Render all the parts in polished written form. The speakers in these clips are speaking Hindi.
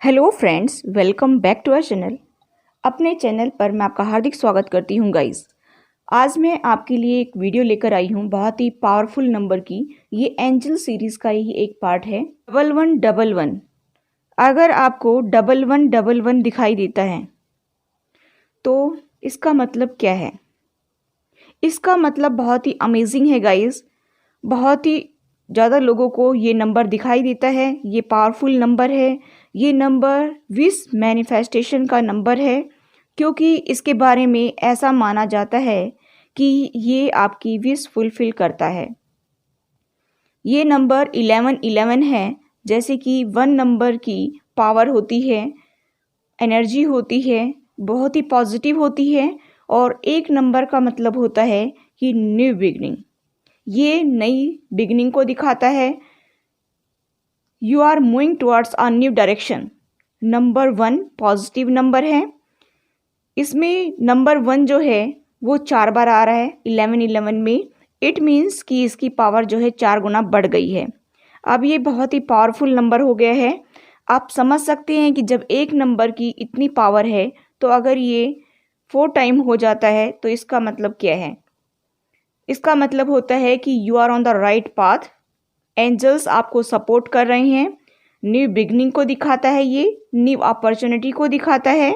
Hello friends, welcome back to our channel. अपने चैनल पर मैं आपका हार्दिक स्वागत करती हूं गाइस। आज मैं आपके लिए एक वीडियो लेकर आई हूं बहुत ही पावरफुल नंबर की। ये एंजल सीरीज़ का ही एक पार्ट है 1111। अगर आपको 1111 दिखाई देता है तो इसका मतलब क्या है? इसका मतलब बहुत ही अमेजिंग है गाइस। बहुत ही ज़्यादा लोगों को ये नंबर दिखाई देता है। ये पावरफुल नंबर है। ये नंबर विश मैनिफेस्टेशन का नंबर है, क्योंकि इसके बारे में ऐसा माना जाता है कि ये आपकी विश फुलफिल करता है। ये नंबर 1111 है। जैसे कि 1 नंबर की पावर होती है, एनर्जी होती है, बहुत ही पॉजिटिव होती है। और 1 नंबर का मतलब होता है कि न्यू बिगनिंग। ये नई बिगनिंग को दिखाता है। You are moving towards a new direction. Number 1 positive number है। इसमें नंबर 1 जो है वो 4 बार आ रहा है 1111 में। इट मीन्स कि इसकी पावर जो है 4 गुना बढ़ गई है। अब ये बहुत ही पावरफुल नंबर हो गया है। आप समझ सकते हैं कि जब एक नंबर की इतनी पावर है तो अगर ये 4 टाइम हो जाता है तो इसका मतलब क्या है? इसका मतलब होता है कि you are on the right path. Angels आपको सपोर्ट कर रहे हैं। न्यू बिगनिंग को दिखाता है, ये न्यू अपॉर्चुनिटी को दिखाता है।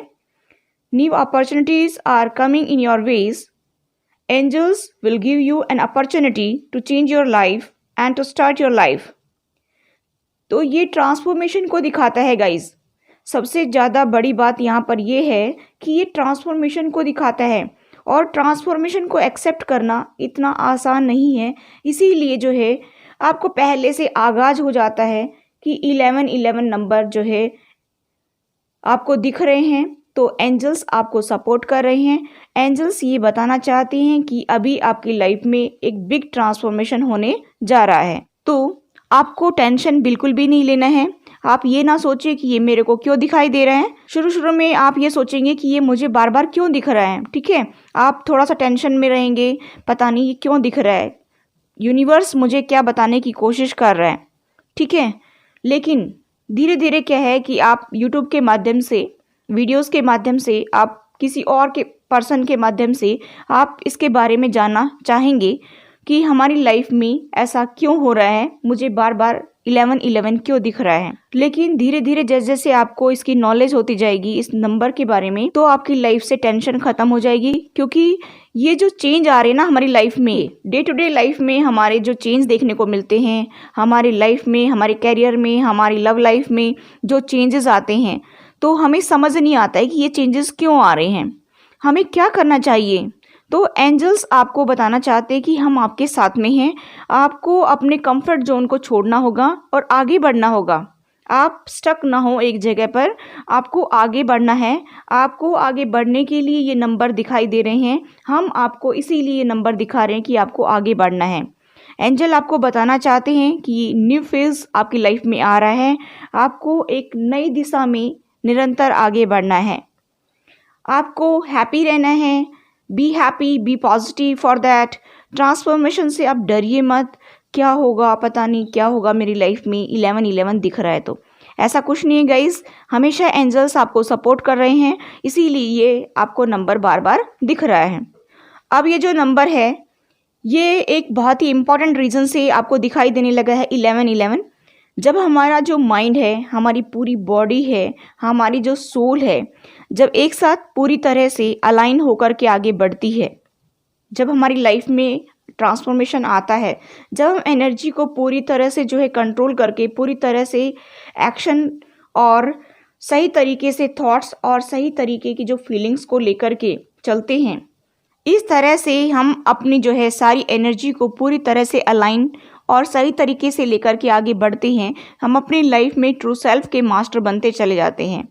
New opportunities are coming in your ways. Angels will give you an opportunity to change your life and to start your life. तो ये ट्रांसफॉर्मेशन को दिखाता है गाइज। सबसे ज़्यादा बड़ी बात यहाँ पर यह है कि ये ट्रांसफॉर्मेशन को दिखाता है, और ट्रांसफॉर्मेशन को एक्सेप्ट करना इतना आसान नहीं है। इसीलिए जो है आपको पहले से आगाज हो जाता है कि 1111 नंबर जो है आपको दिख रहे हैं, तो एंजल्स आपको सपोर्ट कर रहे हैं। एंजल्स ये बताना चाहते हैं कि अभी आपकी लाइफ में एक बिग ट्रांसफॉर्मेशन होने जा रहा है। तो आपको टेंशन बिल्कुल भी नहीं लेना है। आप ये ना सोचिए कि ये मेरे को क्यों दिखाई दे रहा है। शुरू में आप ये सोचेंगे कि ये मुझे बार बार क्यों दिख रहा है, ठीक है। आप थोड़ा सा टेंशन में रहेंगे, पता नहीं ये क्यों दिख रहा है, यूनिवर्स मुझे क्या बताने की कोशिश कर रहा है, ठीक है। लेकिन धीरे धीरे क्या है कि आप यूट्यूब के माध्यम से, वीडियोस के माध्यम से, आप किसी और के पर्सन के माध्यम से आप इसके बारे में जानना चाहेंगे कि हमारी लाइफ में ऐसा क्यों हो रहा है, मुझे बार बार 1111 क्यों दिख रहा है। लेकिन धीरे धीरे जैसे जैसे आपको इसकी नॉलेज होती जाएगी इस नंबर के बारे में, तो आपकी लाइफ से टेंशन खत्म हो जाएगी। क्योंकि ये जो चेंज आ रहे हैं ना हमारी लाइफ में, डे टू डे लाइफ में हमारे जो चेंज देखने को मिलते हैं, हमारी लाइफ में, हमारे कैरियर में, हमारी लव लाइफ में जो चेंजेस आते हैं, तो हमें समझ नहीं आता है कि ये चेंजेस क्यों आ रहे हैं, हमें क्या करना चाहिए। तो एंजल्स आपको बताना चाहते हैं कि हम आपके साथ में हैं। आपको अपने कंफर्ट जोन को छोड़ना होगा और आगे बढ़ना होगा। आप स्टक ना हो एक जगह पर, आपको आगे बढ़ना है। आपको आगे बढ़ने के लिए ये नंबर दिखाई दे रहे हैं। हम आपको इसीलिए ये नंबर दिखा रहे हैं कि आपको आगे बढ़ना है। एंजल आपको बताना चाहते हैं कि न्यू फेज आपकी लाइफ में आ रहा है। आपको एक नई दिशा में निरंतर आगे बढ़ना है। आपको हैप्पी रहना है। Be happy, be positive for that transformation से आप डरिए मत। क्या होगा, पता नहीं क्या होगा मेरी लाइफ में, 1111 दिख रहा है तो ऐसा कुछ नहीं है गाइज। हमेशा एंजल्स आपको सपोर्ट कर रहे हैं, इसीलिए ये आपको नंबर बार बार दिख रहा है। अब ये जो नंबर है ये एक बहुत ही इंपॉर्टेंट रीज़न से आपको दिखाई देने लगा है 1111। जब हमारा जो माइंड है, हमारी पूरी बॉडी है, हमारी जो सोल है, जब एक साथ पूरी तरह से अलाइन होकर के आगे बढ़ती है, जब हमारी लाइफ में ट्रांसफॉर्मेशन आता है, जब हम एनर्जी को पूरी तरह से जो है कंट्रोल करके, पूरी तरह से एक्शन और सही तरीके से थॉट्स और सही तरीके की जो फीलिंग्स को लेकर के चलते हैं, इस तरह से हम अपनी जो है सारी एनर्जी को पूरी तरह से अलाइन और सही तरीके से लेकर के आगे बढ़ते हैं, हम अपनी लाइफ में ट्रू सेल्फ के मास्टर बनते चले जाते हैं।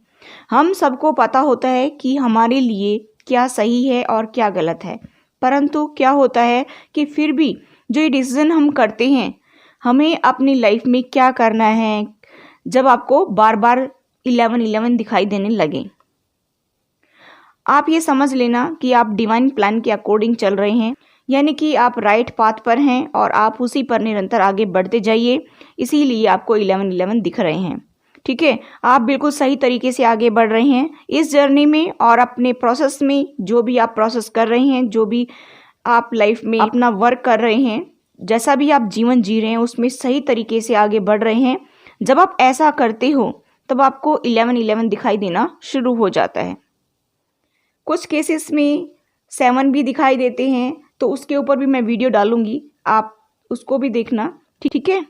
हम सबको पता होता है कि हमारे लिए क्या सही है और क्या गलत है, परंतु क्या होता है कि फिर भी जो ये डिसीजन हम करते हैं, हमें अपनी लाइफ में क्या करना है, जब आपको बार बार 1111 दिखाई देने लगे, आप ये समझ लेना कि आप डिवाइन प्लान के अकॉर्डिंग चल रहे हैं, यानी कि आप राइट पाथ पर हैं और आप उसी पर निरंतर आगे बढ़ते जाइए। इसीलिए आपको 1111 दिख रहे हैं। ठीक है, आप बिल्कुल सही तरीके से आगे बढ़ रहे हैं इस जर्नी में, और अपने प्रोसेस में जो भी आप प्रोसेस कर रहे हैं, जो भी आप लाइफ में अपना वर्क कर रहे हैं, जैसा भी आप जीवन जी रहे हैं उसमें सही तरीके से आगे बढ़ रहे हैं। जब आप ऐसा करते हो तब आपको 11-11 दिखाई देना शुरू हो जाता है। कुछ केसेस में 7 भी दिखाई देते हैं, तो उसके ऊपर भी मैं वीडियो डालूंगी, आप उसको भी देखना, ठीक है।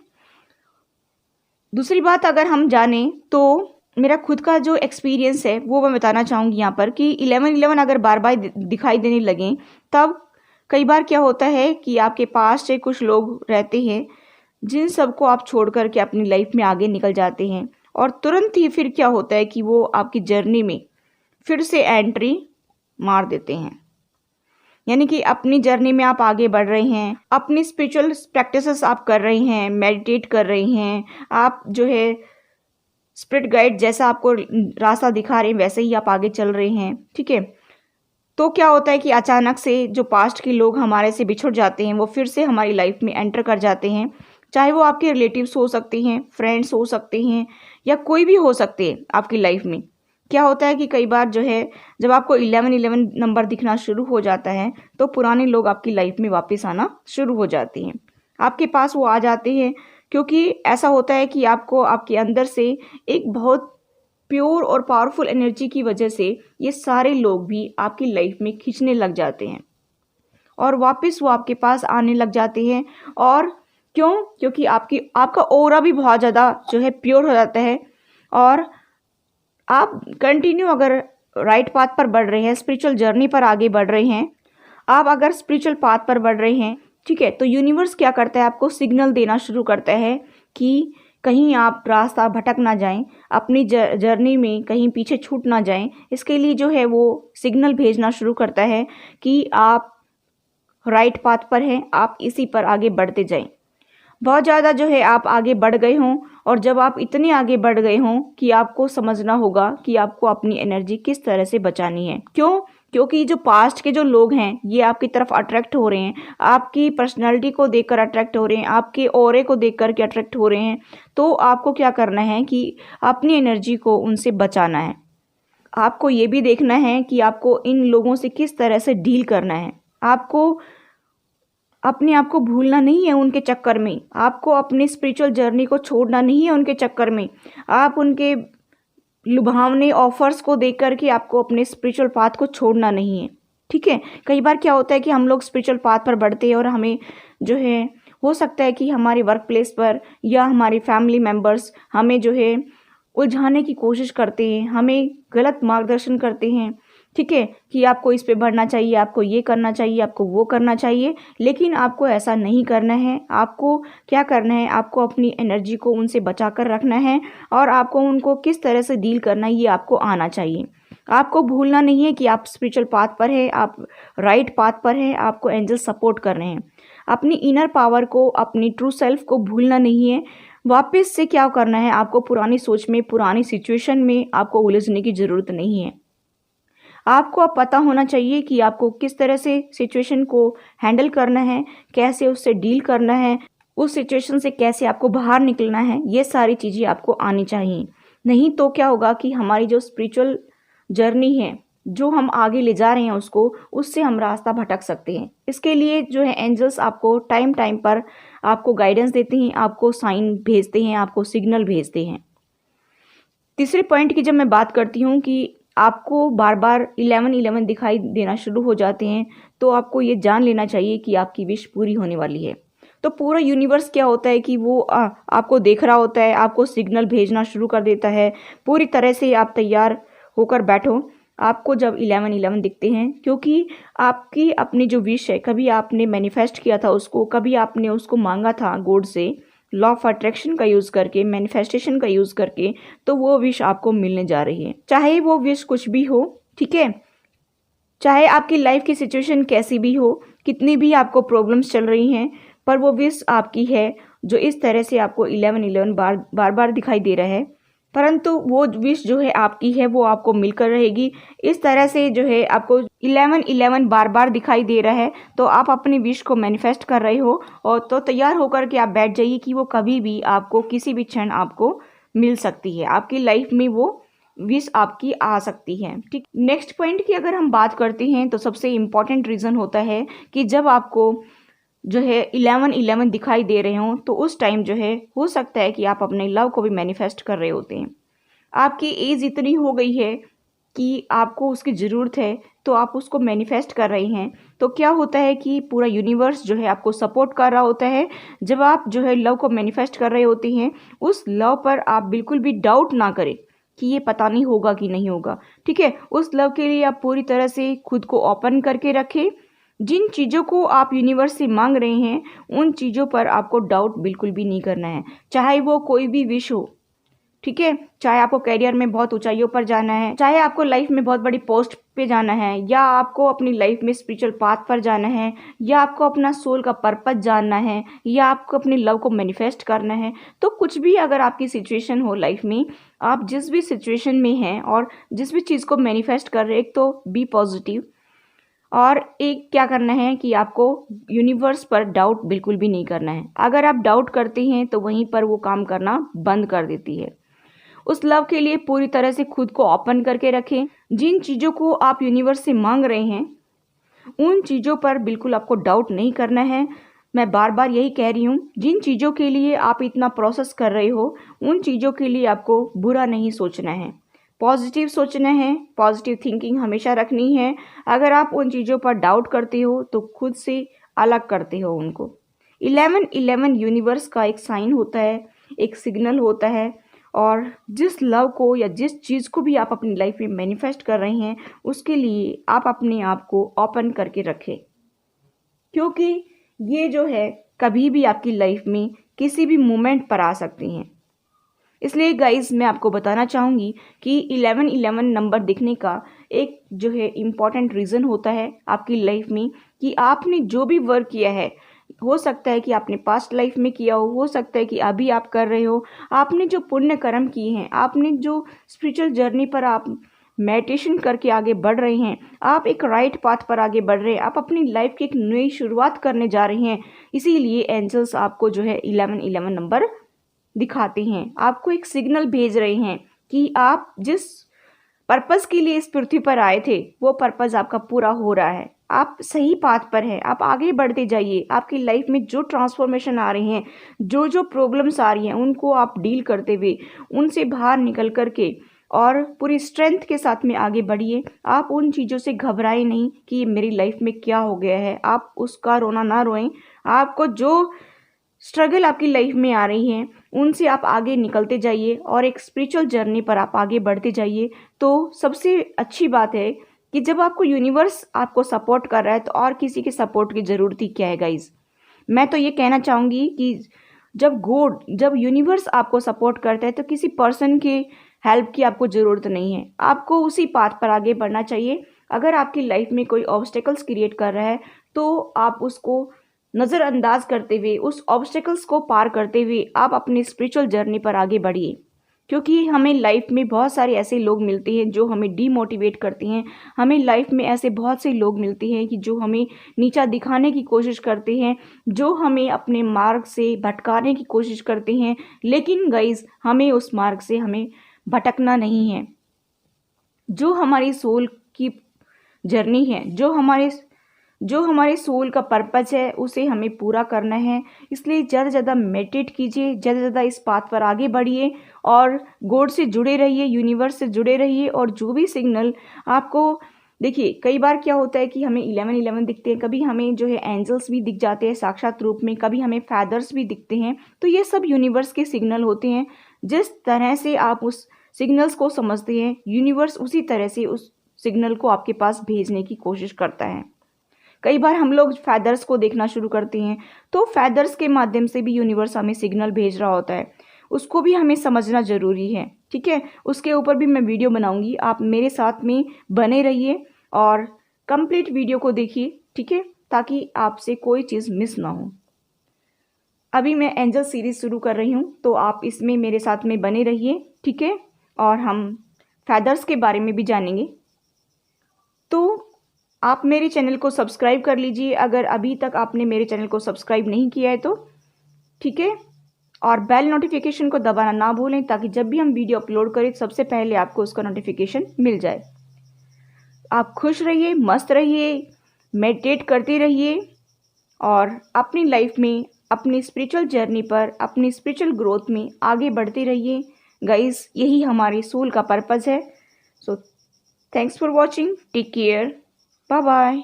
दूसरी बात अगर हम जानें तो मेरा खुद का जो एक्सपीरियंस है वो मैं बताना चाहूँगी यहाँ पर कि 11-11 अगर बार बार दिखाई देने लगें, तब कई बार क्या होता है कि आपके पास से कुछ लोग रहते हैं जिन सबको आप छोड़ कर के अपनी लाइफ में आगे निकल जाते हैं, और तुरंत ही फिर क्या होता है कि वो आपकी जर्नी में फिर से एंट्री मार देते हैं। यानी कि अपनी जर्नी में आप आगे बढ़ रहे हैं, अपनी स्पिरिचुअल प्रैक्टिसेस आप कर रहे हैं, मेडिटेट कर रहे हैं, आप जो है स्पिरिट गाइड जैसा आपको रास्ता दिखा रहे हैं वैसे ही आप आगे चल रहे हैं, ठीक है। तो क्या होता है कि अचानक से जो पास्ट के लोग हमारे से बिछुड़ जाते हैं वो फिर से हमारी लाइफ में एंटर कर जाते हैं, चाहे वो आपके रिलेटिव्स हो सकते हैं, फ्रेंड्स हो सकते हैं, या कोई भी हो सकते हैं आपकी लाइफ में। क्या होता है कि कई बार जो है जब आपको 11-11 नंबर दिखना शुरू हो जाता है तो पुराने लोग आपकी लाइफ में वापस आना शुरू हो जाते हैं, आपके पास वो आ जाते हैं, क्योंकि ऐसा होता है कि आपको आपके अंदर से एक बहुत प्योर और पावरफुल एनर्जी की वजह से ये सारे लोग भी आपकी लाइफ में खींचने लग जाते हैं और वापस वो आपके पास आने लग जाते हैं। और क्योंकि आपका ऑरा भी बहुत ज़्यादा जो है प्योर हो जाता है, और आप कंटिन्यू अगर राइट पाथ पर बढ़ रहे हैं, स्पिरिचुअल जर्नी पर आगे बढ़ रहे हैं, आप अगर स्पिरिचुअल पाथ पर बढ़ रहे हैं, ठीक है, तो यूनिवर्स क्या करता है, आपको सिग्नल देना शुरू करता है कि कहीं आप रास्ता भटक ना जाएं, अपनी जर्नी में कहीं पीछे छूट ना जाएं। इसके लिए जो है वो सिग्नल भेजना शुरू करता है कि आप राइट पाथ पर हैं, आप इसी पर आगे बढ़ते जाएं। बहुत ज़्यादा जो है आप आगे बढ़ गए हों, और जब आप इतने आगे बढ़ गए हों कि आपको समझना होगा कि आपको अपनी एनर्जी किस तरह से बचानी है। क्योंकि जो पास्ट के जो लोग हैं ये आपकी तरफ अट्रैक्ट हो रहे हैं, आपकी पर्सनैलिटी को देखकर अट्रैक्ट हो रहे हैं, आपके ऑरे को देख कर के अट्रैक्ट हो रहे हैं। तो आपको क्या करना है कि अपनी एनर्जी को उनसे बचाना है। आपको ये भी देखना है कि आपको इन लोगों से किस तरह से डील करना है। आपको अपने आप को भूलना नहीं है उनके चक्कर में, आपको अपनी स्पिरिचुअल जर्नी को छोड़ना नहीं है उनके चक्कर में। आप उनके लुभावने ऑफर्स को देख करके आपको अपने स्पिरिचुअल पाथ को छोड़ना नहीं है, ठीक है। कई बार क्या होता है कि हम लोग स्पिरिचुअल पाथ पर बढ़ते हैं और हमें जो है हो सकता है कि हमारे वर्क प्लेस पर या हमारे फैमिली मेम्बर्स हमें जो है उलझाने की कोशिश करते हैं, हमें गलत मार्गदर्शन करते हैं, ठीक है, कि आपको इस पे बढ़ना चाहिए, आपको ये करना चाहिए, आपको वो करना चाहिए। लेकिन आपको ऐसा नहीं करना है। आपको क्या करना है, आपको अपनी एनर्जी को उनसे बचा कर रखना है, और आपको उनको किस तरह से डील करना है ये आपको आना चाहिए। आपको भूलना नहीं है कि आप स्पिरिचुअल पाथ पर है, आप राइट पाथ पर है, आपको एंजल सपोर्ट कर रहे हैं। अपनी इनर पावर को, अपनी ट्रू सेल्फ को भूलना नहीं है। वापस से क्या करना है, आपको पुरानी सोच में, पुरानी सिचुएशन में आपको उलझने की ज़रूरत नहीं है। आपको अब पता होना चाहिए कि आपको किस तरह से सिचुएशन को हैंडल करना है, कैसे उससे डील करना है, उस सिचुएशन से कैसे आपको बाहर निकलना है। ये सारी चीज़ें आपको आनी चाहिए। नहीं तो क्या होगा कि हमारी जो स्पिरिचुअल जर्नी है, जो हम आगे ले जा रहे हैं उससे हम रास्ता भटक सकते हैं। इसके लिए जो है एंजल्स आपको टाइम टाइम पर आपको गाइडेंस देते हैं, आपको साइन भेजते हैं, आपको सिग्नल भेजते हैं। तीसरे पॉइंट की जब मैं बात करती हूँ कि आपको बार बार 11-11 दिखाई देना शुरू हो जाते हैं, तो आपको ये जान लेना चाहिए कि आपकी विश पूरी होने वाली है। तो पूरा यूनिवर्स क्या होता है कि वो आपको देख रहा होता है, आपको सिग्नल भेजना शुरू कर देता है। पूरी तरह से आप तैयार होकर बैठो आपको जब 11-11 दिखते हैं, क्योंकि आपकी अपनी जो विश है, कभी आपने मैनिफेस्ट किया था उसको, कभी आपने उसको मांगा था गॉड से, लॉ ऑफ अट्रैक्शन का यूज़ करके, मैनिफेस्टेशन का यूज़ करके, तो वो विश आपको मिलने जा रही है। चाहे वो विश कुछ भी हो, ठीक है, चाहे आपकी लाइफ की सिचुएशन कैसी भी हो, कितनी भी आपको प्रॉब्लम्स चल रही हैं, पर वो विश आपकी है जो इस तरह से आपको 11-11 बार बार दिखाई दे रहा है। परंतु वो विश जो है आपकी है, वो आपको मिलकर रहेगी। इस तरह से जो है आपको 11-11 बार बार दिखाई दे रहा है, तो आप अपनी विश को मैनिफेस्ट कर रहे हो, और तो तैयार होकर के आप बैठ जाइए कि वो कभी भी आपको किसी भी क्षण आपको मिल सकती है, आपकी लाइफ में वो विश आपकी आ सकती है। ठीक, नेक्स्ट पॉइंट की अगर हम बात करते हैं तो सबसे इम्पॉर्टेंट रीज़न होता है कि जब आपको जो है 11-11 दिखाई दे रहे हों तो उस टाइम जो है हो सकता है कि आप अपने लव को भी मैनिफेस्ट कर रहे होते हैं। आपकी एज इतनी हो गई है कि आपको उसकी ज़रूरत है तो आप उसको मैनिफेस्ट कर रहे हैं। तो क्या होता है कि पूरा यूनिवर्स जो है आपको सपोर्ट कर रहा होता है। जब आप जो है लव को मैनिफेस्ट कर रहे होते हैं, उस लव पर आप बिल्कुल भी डाउट ना करें कि ये पता नहीं होगा कि नहीं होगा। ठीक है, उस लव के लिए आप पूरी तरह से खुद को ओपन करके रखें। जिन चीज़ों को आप यूनिवर्स से मांग रहे हैं उन चीज़ों पर आपको डाउट बिल्कुल भी नहीं करना है, चाहे वो कोई भी विश हो। ठीक है, चाहे आपको करियर में बहुत ऊंचाइयों पर जाना है, चाहे आपको लाइफ में बहुत बड़ी पोस्ट पे जाना है, या आपको अपनी लाइफ में स्पिरिचुअल पाथ पर जाना है, या आपको अपना सोल का पर्पस जानना है, या आपको अपनी लव को मैनिफेस्ट करना है। तो कुछ भी अगर आपकी सिचुएशन हो लाइफ में, आप जिस भी सिचुएशन में हैं और जिस भी चीज़ को मैनिफेस्ट कर रहे हैं, एक तो बी पॉजिटिव, और एक क्या करना है कि आपको यूनिवर्स पर डाउट बिल्कुल भी नहीं करना है। अगर आप डाउट करते हैं तो वहीं पर वो काम करना बंद कर देती है। उस लव के लिए पूरी तरह से खुद को ओपन करके रखें। जिन चीज़ों को आप यूनिवर्स से मांग रहे हैं उन चीज़ों पर बिल्कुल आपको डाउट नहीं करना है। मैं बार बार यही कह रही हूँ, जिन चीज़ों के लिए आप इतना प्रोसेस कर रहे हो उन चीज़ों के लिए आपको बुरा नहीं सोचना है, पॉजिटिव सोचना है, पॉजिटिव थिंकिंग हमेशा रखनी है। अगर आप उन चीज़ों पर डाउट करते हो तो खुद से अलग करते हो उनको। 11-11 यूनिवर्स का एक साइन होता है, एक सिग्नल होता है। और जिस लव को या जिस चीज़ को भी आप अपनी लाइफ में मैनिफेस्ट कर रहे हैं उसके लिए आप अपने आप को ओपन करके रखें, क्योंकि ये जो है कभी भी आपकी लाइफ में किसी भी मोमेंट पर आ सकती हैं। इसलिए गाइज मैं आपको बताना चाहूँगी कि 11-11 नंबर दिखने का एक जो है इम्पॉर्टेंट रीज़न होता है आपकी लाइफ में कि आपने जो भी वर्क किया है, हो सकता है कि आपने पास्ट लाइफ में किया हो सकता है कि अभी आप कर रहे हो, आपने जो पुण्य कर्म किए हैं, आपने जो स्पिरिचुअल जर्नी पर आप मेडिटेशन करके आगे बढ़ रहे हैं, आप एक राइट पाथ पर आगे बढ़ रहे हैं, आप अपनी लाइफ की एक नई शुरुआत करने जा रहे हैं। इसीलिए एंजल्स आपको जो है 11-11 नंबर दिखाते हैं, आपको एक सिग्नल भेज रहे हैं कि आप जिस पर्पस के लिए इस पृथ्वी पर आए थे वो पर्पस आपका पूरा हो रहा है, आप सही पाथ पर हैं, आप आगे बढ़ते जाइए। आपकी लाइफ में जो ट्रांसफॉर्मेशन आ रही हैं, जो जो प्रॉब्लम्स आ रही हैं, उनको आप डील करते हुए उनसे बाहर निकल करके और पूरी स्ट्रेंथ के साथ में आगे बढ़िए। आप उन चीज़ों से घबराए नहीं कि मेरी लाइफ में क्या हो गया है, आप उसका रोना ना रोएं। आपको जो स्ट्रगल आपकी लाइफ में आ रही हैं उनसे आप आगे निकलते जाइए और एक स्पिरिचुअल जर्नी पर आप आगे बढ़ते जाइए। तो सबसे अच्छी बात है कि जब आपको यूनिवर्स आपको सपोर्ट कर रहा है तो और किसी के सपोर्ट की ज़रूरत ही क्या है गाइज। मैं तो ये कहना चाहूँगी कि जब यूनिवर्स आपको सपोर्ट करता है तो किसी पर्सन के हेल्प की आपको ज़रूरत नहीं है, आपको उसी पाथ पर आगे बढ़ना चाहिए। अगर आपकी लाइफ में कोई ऑब्स्टेकल्स क्रिएट कर रहा है तो आप उसको नज़रअंदाज करते हुए, उस ऑब्स्टेकल्स को पार करते हुए आप अपनी स्पिरिचुअल जर्नी पर आगे बढ़िए। क्योंकि हमें लाइफ में बहुत सारे ऐसे लोग मिलते हैं जो हमें डीमोटिवेट करते हैं, हमें लाइफ में ऐसे बहुत से लोग मिलते हैं कि जो हमें नीचा दिखाने की कोशिश करते हैं, जो हमें अपने मार्ग से भटकाने की कोशिश करते हैं। लेकिन गाइज हमें उस मार्ग से हमें भटकना नहीं है। जो हमारी सोल की जर्नी है, जो हमारे सोल का पर्पस है उसे हमें पूरा करना है। इसलिए ज़्यादा से ज़्यादा मेडिटेट कीजिए, ज़्यादा से ज़्यादा इस पाथ पर आगे बढ़िए और गॉड से जुड़े रहिए, यूनिवर्स से जुड़े रहिए। और जो भी सिग्नल आपको देखिए, कई बार क्या होता है कि हमें 11-11 दिखते हैं, कभी हमें जो है एंजल्स भी दिख जाते हैं साक्षात रूप में, कभी हमें फैदर्स भी दिखते हैं। तो ये सब यूनिवर्स के सिग्नल होते हैं। जिस तरह से आप उस सिग्नल्स को समझते हैं, यूनिवर्स उसी तरह से उस सिग्नल को आपके पास भेजने की कोशिश करता है। कई बार हम लोग फैदर्स को देखना शुरू करते हैं तो फैदर्स के माध्यम से भी यूनिवर्स हमें सिग्नल भेज रहा होता है, उसको भी हमें समझना ज़रूरी है। ठीक है, उसके ऊपर भी मैं वीडियो बनाऊंगी, आप मेरे साथ में बने रहिए और कंप्लीट वीडियो को देखिए। ठीक है, ताकि आपसे कोई चीज़ मिस ना हो। अभी मैं एंजल सीरीज़ शुरू कर रही हूँ तो आप इसमें मेरे साथ में बने रहिए। ठीक है, और हम फैदर्स के बारे में भी जानेंगे। तो आप मेरे चैनल को सब्सक्राइब कर लीजिए अगर अभी तक आपने मेरे चैनल को सब्सक्राइब नहीं किया है तो। ठीक है, और बेल नोटिफिकेशन को दबाना ना भूलें ताकि जब भी हम वीडियो अपलोड करें सबसे पहले आपको उसका नोटिफिकेशन मिल जाए। आप खुश रहिए, मस्त रहिए, मेडिटेट करते रहिए और अपनी लाइफ में, अपनी स्पिरिचुअल जर्नी पर, अपनी स्पिरिचुअल ग्रोथ में आगे बढ़ते रहिए गाइस। यही हमारे सोल का पर्पस है। So thanks for watching, take care, bye bye.